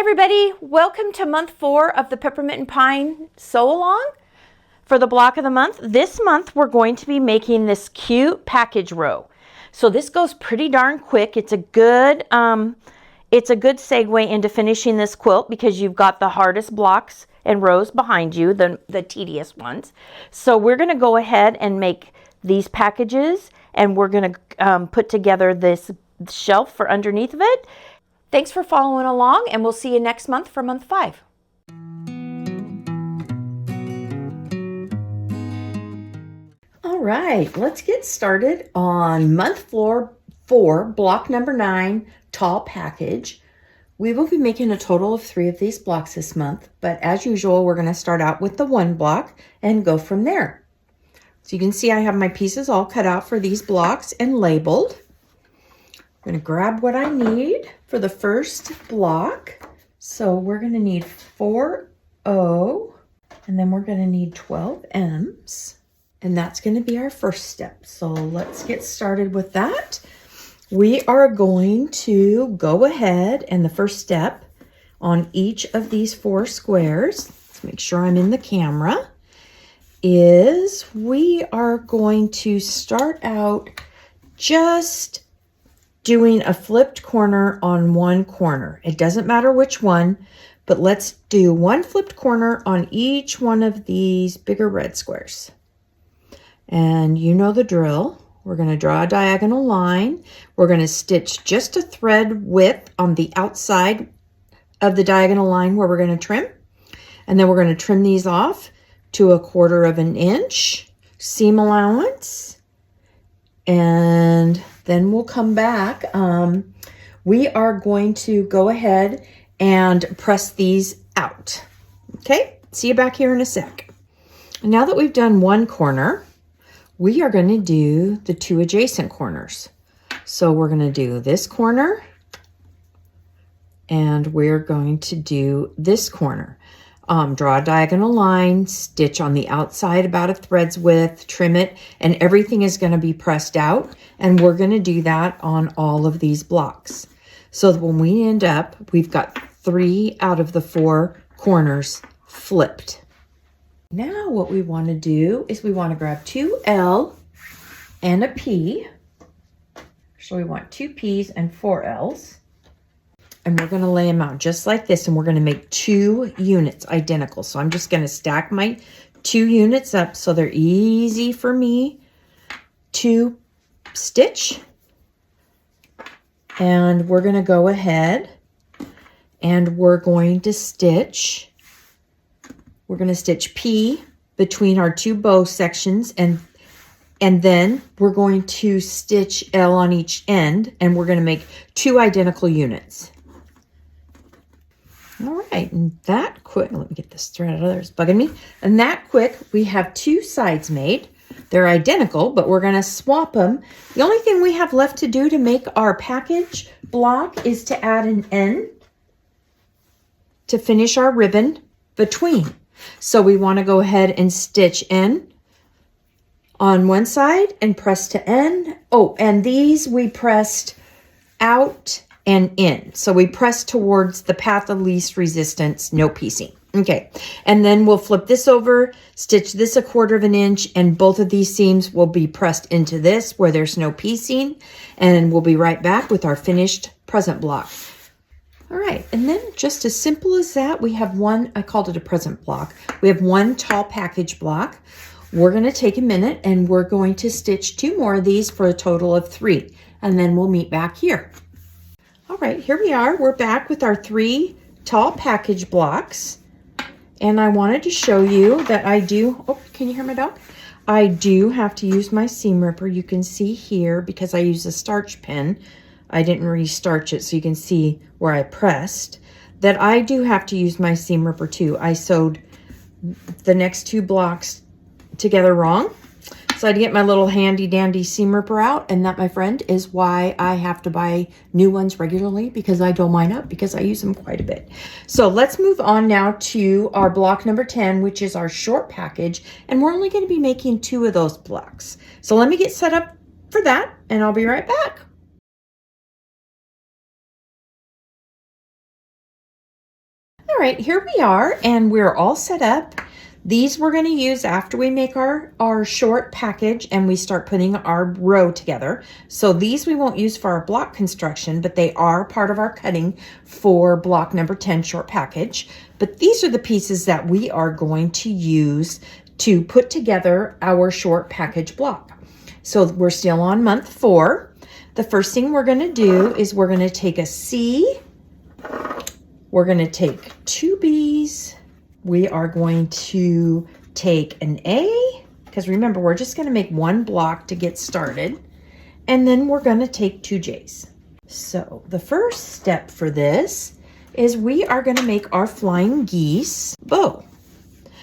everybody, welcome to month 4 of the Peppermint and Pine sew along for the block of the month. This month we're going to be making this cute package row. So this goes pretty darn quick. It's a good segue into finishing this quilt because you've got the hardest blocks and rows behind you, the tedious ones. So we're going to go ahead and make these packages, and we're going to put together this shelf for underneath of it. Thanks for following along, and we'll see you next month for month 5. All right, let's get started on month 4, block number 9, tall package. We will be making a total of 3 of these blocks this month, but as usual, we're going to start out with the 1 block and go from there. So you can see I have my pieces all cut out for these blocks and labeled. I'm going to grab what I need for the first block. So we're going to need 4O, and then we're going to need 12 M's, and that's going to be our first step. So let's get started with that. We are going to go ahead, and the first step on each of these 4 squares, let's make sure I'm in the camera, is we are going to start out just doing a flipped corner on 1 corner. It doesn't matter which one, but let's do 1 flipped corner on each one of these bigger red squares. And you know the drill. We're going to draw a diagonal line. We're going to stitch just a thread width on the outside of the diagonal line where we're going to trim. And then we're going to trim these off to 1/4 inch seam allowance. And then we'll come back. We are going to go ahead and press these out. Okay, see you back here in a sec. Now that we've done 1 corner, we are going to do the 2 adjacent corners. So we're going to do this corner, and we're going to do this corner. Draw a diagonal line, stitch on the outside about a thread's width, trim it, and everything is going to be pressed out. And we're going to do that on all of these blocks. So that when we end up, we've got 3 out of the 4 corners flipped. Now what we want to do is we want to grab 2 L and a P. So we want 2 P's and 4 L's. And we're going to lay them out just like this, and we're going to make 2 units identical. So I'm just going to stack my 2 units up so they're easy for me to stitch. And we're going to go ahead and we're going to stitch P between our 2 bow sections, and then we're going to stitch L on each end, and we're going to make 2 identical units. All right, and that quick, let me get this thread out of there, it's bugging me. And that quick, we have 2 sides made. They're identical, but we're gonna swap them. The only thing we have left to do to make our package block is to add an N to finish our ribbon between. So we wanna go ahead and stitch N on one side and press to N. Oh, and these we pressed out and in. So we press towards the path of least resistance, no piecing. Okay, and then we'll flip this over, stitch this 1/4 inch, and both of these seams will be pressed into this where there's no piecing, and we'll be right back with our finished present block. All right, and then just as simple as that, we have 1, I called it a present block. We have 1 tall package block. We're going to take a minute and we're going to stitch 2 more of these for a total of 3, and then we'll meet back here. All right, here we are. We're back with our 3 tall package blocks. And I wanted to show you that I do, oh, can you hear my dog? I do have to use my seam ripper. You can see here, because I use a starch pen, I didn't re-starch it so you can see where I pressed, that I do have to use my seam ripper too. I sewed the next 2 blocks together wrong. So I had to get my little handy dandy seam ripper out, and that, my friend, is why I have to buy new ones regularly, because I dole mine up because I use them quite a bit. So let's move on now to our block number 10, which is our short package, and we're only going to be making 2 of those blocks. So let me get set up for that, and I'll be right back. All right, here we are, and we're all set up. These we're going to use after we make our short package and we start putting our row together. So these we won't use for our block construction, but they are part of our cutting for block number 10 short package. But these are the pieces that we are going to use to put together our short package block. So we're still on month 4. The first thing we're going to do is we're going to take a C. We're going to take 2 B's. We are going to take an A, because remember, we're just going to make one block to get started. And then we're going to take 2 J's. So the first step for this is we are going to make our flying geese bow.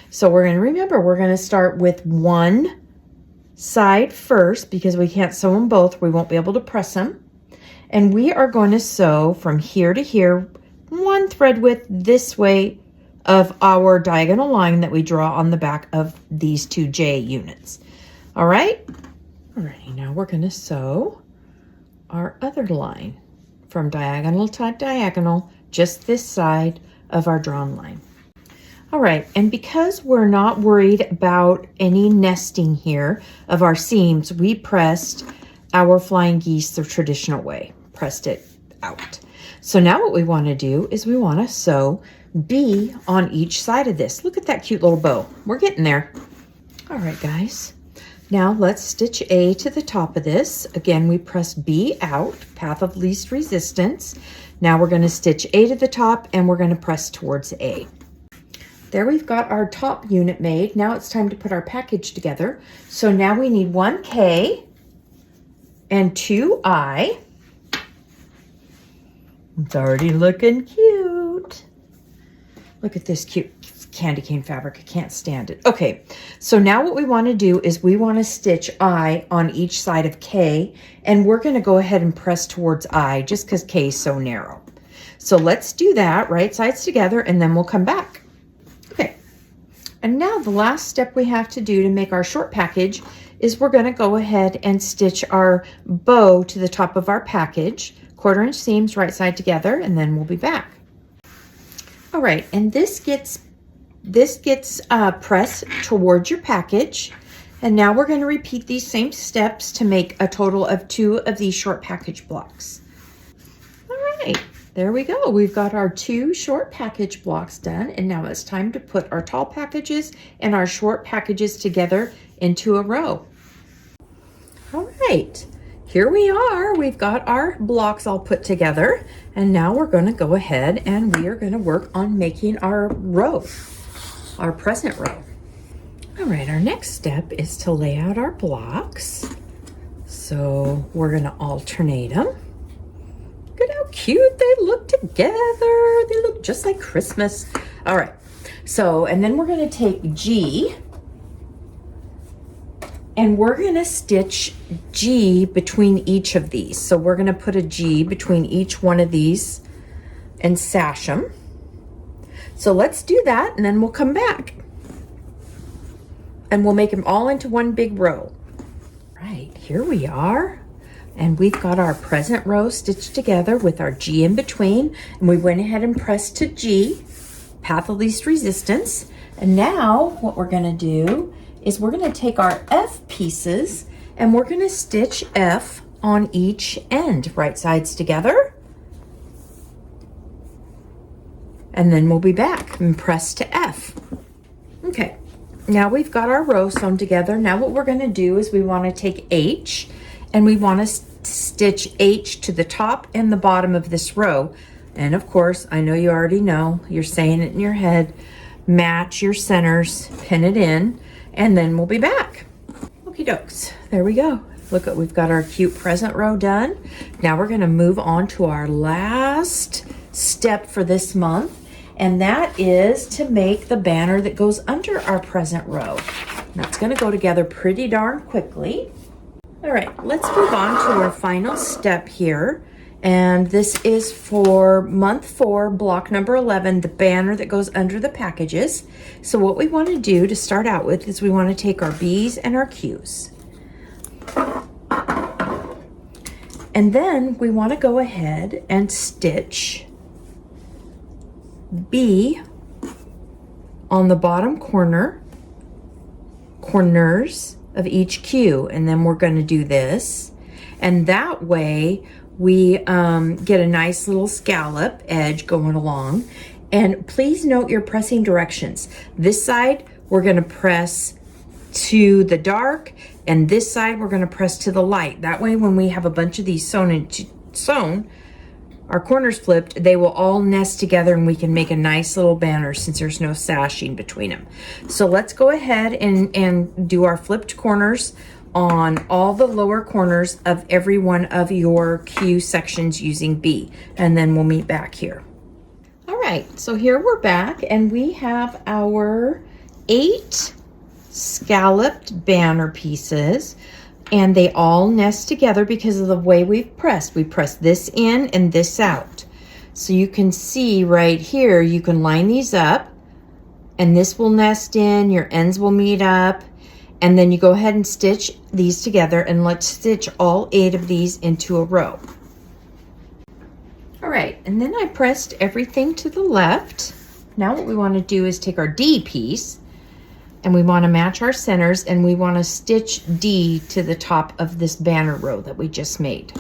So we're going to remember, we're going to start with one side first because we can't sew them both. We won't be able to press them. And we are going to sew from here to here, one thread width this way of our diagonal line that we draw on the back of these 2 J units. All right. Alrighty, now we're going to sew our other line from diagonal to diagonal, just this side of our drawn line. All right, and because we're not worried about any nesting here of our seams, we pressed our flying geese the traditional way, pressed it out. So now what we want to do is we want to sew B on each side of this. Look at that cute little bow. We're getting there. All right, guys. Now let's stitch A to the top of this. Again, we press B out, path of least resistance. Now we're going to stitch A to the top and we're going to press towards A. There we've got our top unit made. Now it's time to put our package together. So now we need 1 K and 2 I. It's already looking cute. Look at this cute candy cane fabric. I can't stand it. Okay, so now what we want to do is we want to stitch I on each side of K, and we're going to go ahead and press towards I just because K is so narrow. So let's do that, right sides together, and then we'll come back. Okay, and now the last step we have to do to make our short package is we're going to go ahead and stitch our bow to the top of our package, 1/4 inch seams right side together, and then we'll be back. All right, and this gets pressed towards your package. And now we're going to repeat these same steps to make a total of 2 of these short package blocks. All right, there we go. We've got our 2 short package blocks done. And now it's time to put our tall packages and our short packages together into a row. All right. Here we are, we've got our blocks all put together, and now we're going to go ahead and we are going to work on making our row, our present row. All right, our next step is to lay out our blocks. So we're going to alternate them. Look at how cute they look together. They look just like Christmas. All right, so, and then we're going to take G, and we're going to stitch G between each of these. So we're going to put a G between each one of these and sash them. So let's do that, and then we'll come back. And we'll make them all into one big row. Right, here we are. And we've got our present row stitched together with our G in between. And we went ahead and pressed to G, path of least resistance. And now what we're going to do is we're going to take our F pieces and we're going to stitch F on each end, right sides together. And then we'll be back and press to F. Okay, now we've got our row sewn together. Now what we're going to do is we want to take H and we want to stitch H to the top and the bottom of this row. And of course, I know you already know, you're saying it in your head, match your centers, pin it in, and then we'll be back. Okie dokes, there we go. Look, we've got our cute present row done. Now we're gonna move on to our last step for this month, and that is to make the banner that goes under our present row. That's gonna go together pretty darn quickly. All right, let's move on to our final step here. And this is for month 4, block number 11, the banner that goes under the packages. So what we want to do to start out with is we want to take our B's and our Q's. And then we want to go ahead and stitch B on the bottom corners of each Q, and then we're going to do this, and that way we get a nice little scallop edge going along. And please note your pressing directions. This side we're going to press to the dark, and this side we're going to press to the light. That way when we have a bunch of these sewn, our corners flipped, they will all nest together and we can make a nice little banner since there's no sashing between them. So let's go ahead and do our flipped corners on all the lower corners of every one of your Q sections using B, and then we'll meet back here. All right, so here we're back, and we have our 8 scalloped banner pieces, and they all nest together because of the way we've pressed. We press this in and this out. So you can see right here, you can line these up, and this will nest in, your ends will meet up, and then you go ahead and stitch these together, and let's stitch all 8 of these into a row. All right, and then I pressed everything to the left. Now what we want to do is take our D piece, and we want to match our centers, and we want to stitch D to the top of this banner row that we just made.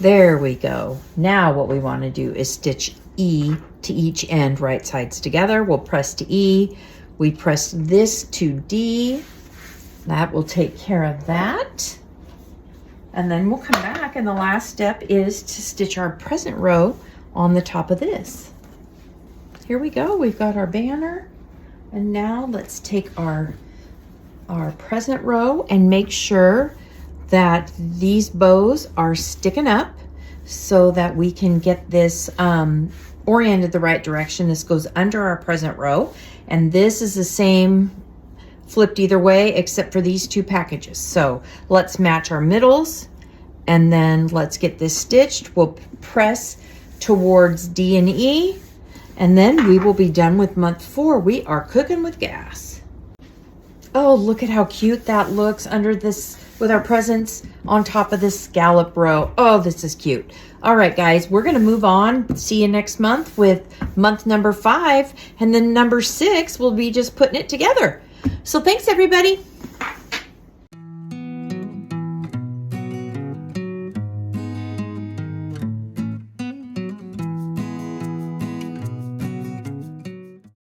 There we go. Now what we want to do is stitch E to each end, right sides together. We'll press to E. We press this to D. That will take care of that. And then we'll come back, and the last step is to stitch our present row on the top of this. Here we go. We've got our banner. And now let's take our present row and make sure that these bows are sticking up so that we can get this oriented the right direction. This goes under our present row, and this is the same flipped either way except for these 2 packages. So let's match our middles, and then let's get this stitched. We'll press towards D and E, and then we will be done with month 4. We are cooking with gas. Oh, look at how cute that looks under this with our presents on top of this scallop row. Oh, this is cute. All right, guys, we're going to move on. See you next month with month number 5, and then number 6 we'll be just putting it together. So thanks, everybody.